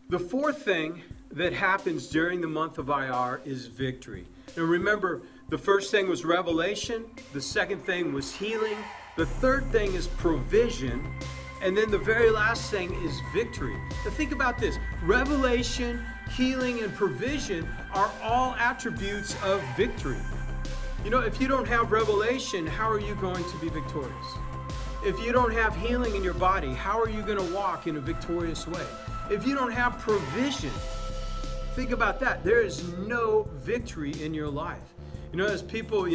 The fourth thing that happens during the month of Iyar is victory. Now remember, the first thing was revelation, the second thing was healing, the third thing is provision, and then the very last thing is victory. Now think about this. Revelation, healing, and provision are all attributes of victory. You know, if you don't have revelation, how are you going to be victorious? If you don't have healing in your body, how are you going to walk in a victorious way? If you don't have provision, think about that. There is no victory in your life. You know, as people,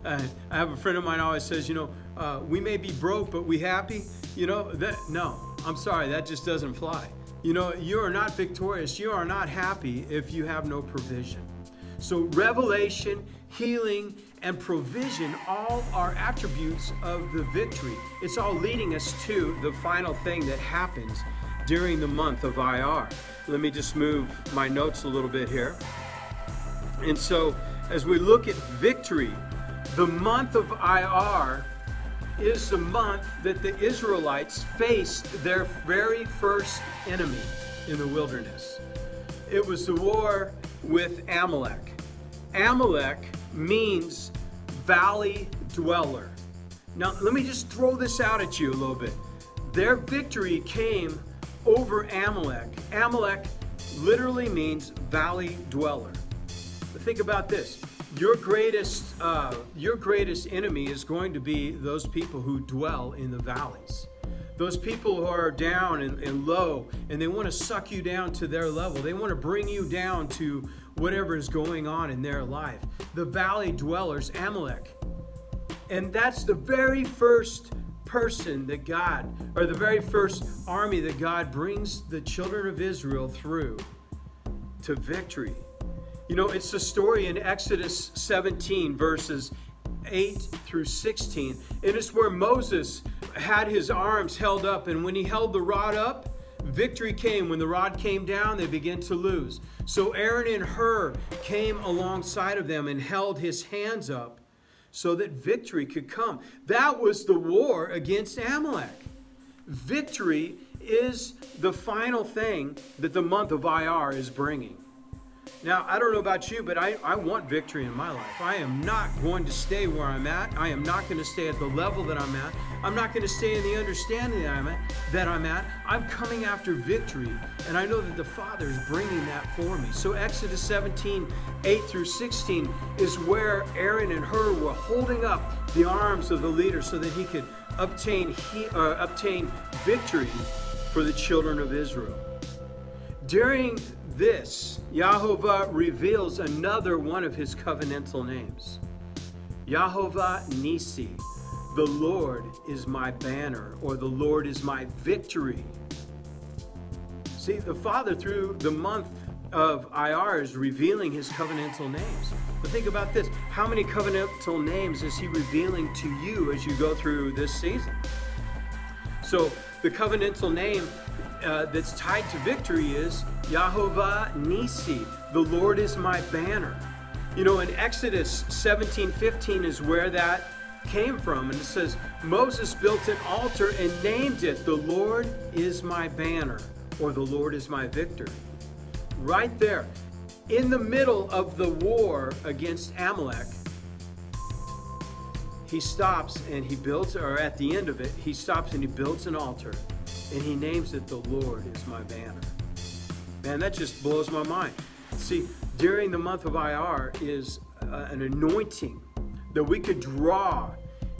I have a friend of mine always says, we may be broke, but we happy. No, I'm sorry, that just doesn't fly. You are not victorious. You are not happy if you have no provision. So revelation, healing, and provision all are attributes of the victory. It's all leading us to the final thing that happens during the month of Iyar. Let me just move my notes a little bit here. And so as we look at victory, the month of Iyar is the month that the Israelites faced their very first enemy in the wilderness. It was the war with Amalek. Amalek means valley dweller. Now, let me just throw this out at you a little bit. Their victory came over Amalek. Amalek literally means valley dweller. But think about this. Your greatest enemy is going to be those people who dwell in the valleys. Those people who are down and low, and they want to suck you down to their level. They want to bring you down to whatever is going on in their life. The valley dwellers, Amalek. And that's the very first person that the very first army that God brings the children of Israel through to victory. It's the story in Exodus 17, verses 8 through 16. And it's where Moses had his arms held up, and when he held the rod up, victory came. When the rod came down, they began to lose. So Aaron and Hur came alongside of them and held his hands up so that victory could come. That was the war against Amalek. Victory is the final thing that the month of Iyar is bringing. Now, I don't know about you, but I want victory in my life. I am not going to stay where I'm at. I am not going to stay at the level that I'm at. I'm not going to stay in the understanding that I'm at. I'm coming after victory, and I know that the Father is bringing that for me. So Exodus 17, 8 through 16 is where Aaron and Hur were holding up the arms of the leader so that he could obtain victory for the children of Israel. During this, Yahovah reveals another one of his covenantal names. Yahovah Nisi, the Lord is my banner, or the Lord is my victory. See, the Father through the month of Iyar is revealing his covenantal names. But think about this. How many covenantal names is he revealing to you as you go through this season? So the covenantal name that's tied to victory is Yahovah Nisi, the Lord is my banner. In Exodus 17:15 is where that came from, and it says Moses built an altar and named it the Lord is my banner, or the Lord is my victor. Right there, in the middle of the war against Amalek, he stops and he builds, or at the end of it, he stops and he builds an altar. And he names it, the Lord is my banner. Man, that just blows my mind. See, during the month of Iyar is an anointing that we could draw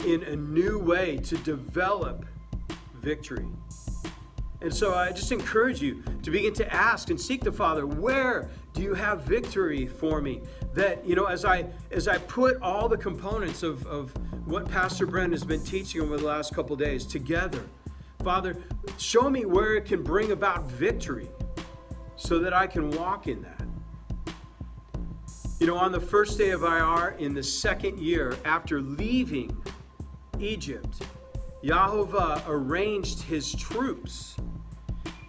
in a new way to develop victory. And so I just encourage you to begin to ask and seek the Father, where do you have victory for me? That, as I put all the components of what Pastor Brent has been teaching over the last couple days together, Father, show me where it can bring about victory so that I can walk in that. On the first day of Iyar, in the second year after leaving Egypt, Yahovah arranged his troops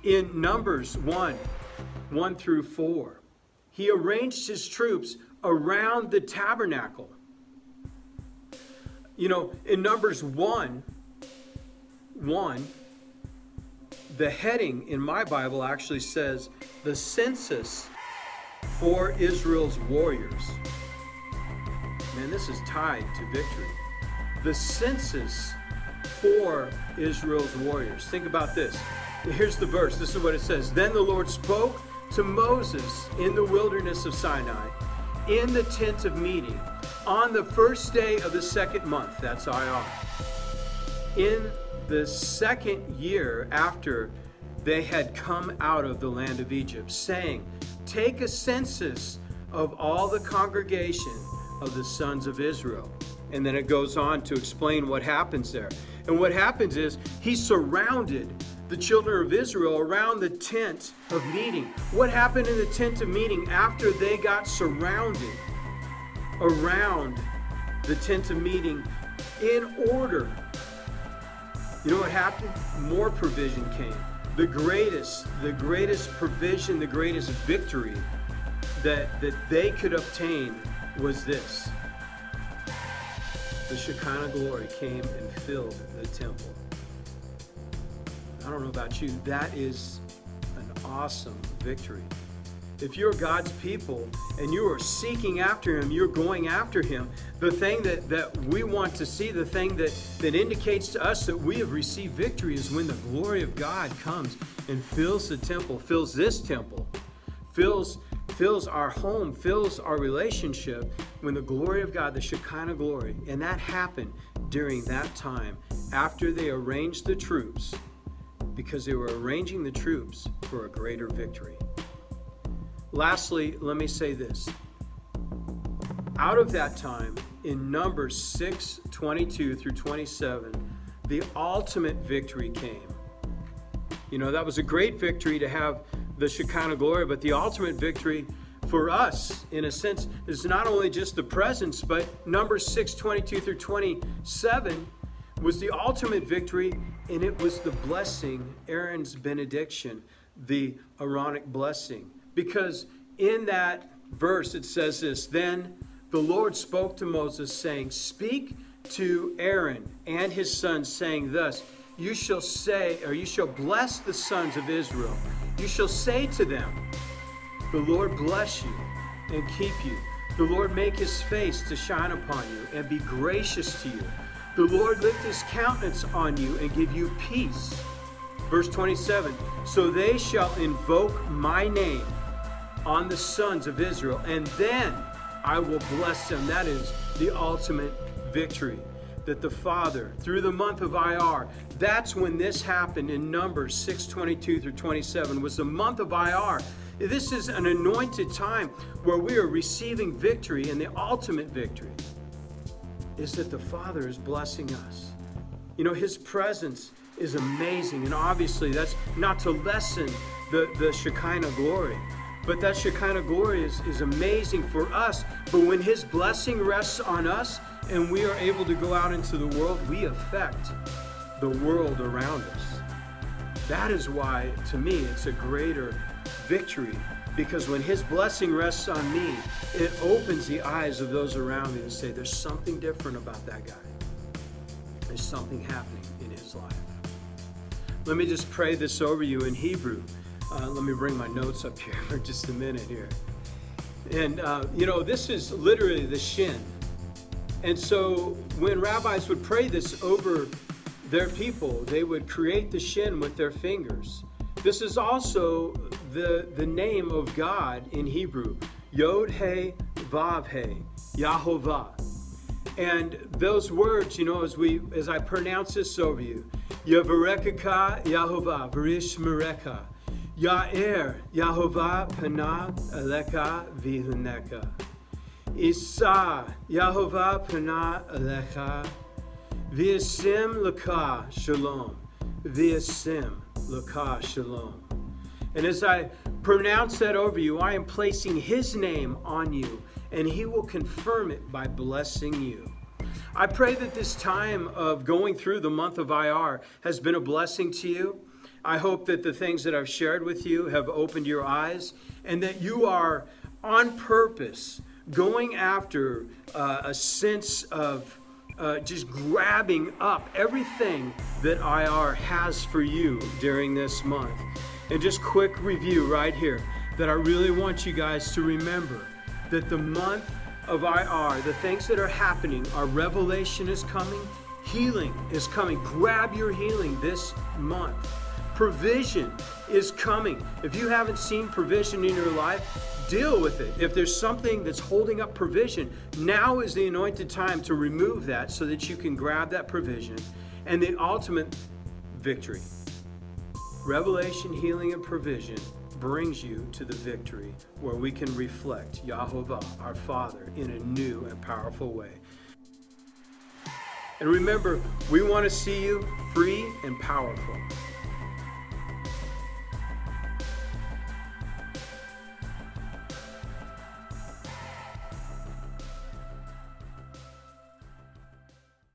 in Numbers 1 through 4. He arranged his troops around the tabernacle. In Numbers 1, the heading in my Bible actually says the census for Israel's warriors. Man, this is tied to victory. The census for Israel's warriors. Think about this. Here's the verse. This is what it says. Then the Lord spoke to Moses in the wilderness of Sinai, in the tent of meeting, on the first day of the second month. That's Iyar. In the second year after they had come out of the land of Egypt, saying, take a census of all the congregation of the sons of Israel. And then it goes on to explain what happens there. And what happens is he surrounded the children of Israel around the tent of meeting. What happened in the tent of meeting after they got surrounded around the tent of meeting in order? You know what happened? More provision came. The greatest provision, the greatest victory that they could obtain was this. The Shekinah glory came and filled the temple. I don't know about you, that is an awesome victory. If you're God's people and you are seeking after Him, you're going after Him, the thing that we want to see, the thing that indicates to us that we have received victory is when the glory of God comes and fills the temple, fills this temple, fills our home, fills our relationship, when the glory of God, the Shekinah glory, and that happened during that time after they arranged the troops, because they were arranging the troops for a greater victory. Lastly, let me say this. Out of that time, in Numbers 6:22 through 27, the ultimate victory came. You know, that was a great victory to have the Shekinah glory, but the ultimate victory for us, in a sense, is not only just the presence, but Numbers 6:22 through 27 was the ultimate victory, and it was the blessing, Aaron's benediction, the Aaronic blessing. Because in that verse it says this, then the Lord spoke to Moses, saying, speak to Aaron and his sons, saying thus, you shall bless the sons of Israel. You shall say to them, the Lord bless you and keep you. The Lord make his face to shine upon you and be gracious to you. The Lord lift his countenance on you and give you peace. Verse 27, so they shall invoke my name on the sons of Israel, and then I will bless them. That is the ultimate victory. That the Father, through the month of Iyar, that's when this happened in Numbers 6:22 through 27, was the month of Iyar. This is an anointed time where we are receiving victory, and the ultimate victory is that the Father is blessing us. You know, his presence is amazing, and obviously that's not to lessen the Shekinah glory. But that Shekinah glory is amazing for us. But when his blessing rests on us and we are able to go out into the world, we affect the world around us. That is why, to me, it's a greater victory. Because when his blessing rests on me, it opens the eyes of those around me and say, there's something different about that guy. There's something happening in his life. Let me just pray this over you in Hebrew. Let me bring my notes up here for just a minute here. And, this is literally the shin. And so when rabbis would pray this over their people, they would create the shin with their fingers. This is also the name of God in Hebrew, Yod He Vav He, Yahovah. And those words, as I pronounce this over you, Yavarekaka Yahovah, Varishmereka, Ya'er Yahovah Panav Eleka Vihuneka, Isa Yahovah Panav Eleka, V'yasim Laka Shalom, V'yasim Laka Shalom. And as I pronounce that over you, I am placing his name on you, and he will confirm it by blessing you. I pray that this time of going through the month of Iyar has been a blessing to you. I hope that the things that I've shared with you have opened your eyes, and that you are on purpose going after a sense of just grabbing up everything that IR has for you during this month. And just quick review right here that I really want you guys to remember that the month of IR, the things that are happening, our revelation is coming, healing is coming. Grab your healing this month. Provision is coming. If you haven't seen provision in your life, deal with it. If there's something that's holding up provision, now is the anointed time to remove that so that you can grab that provision and the ultimate victory. Revelation, healing, and provision brings you to the victory where we can reflect Yahovah, our Father, in a new and powerful way. And remember, we want to see you free and powerful.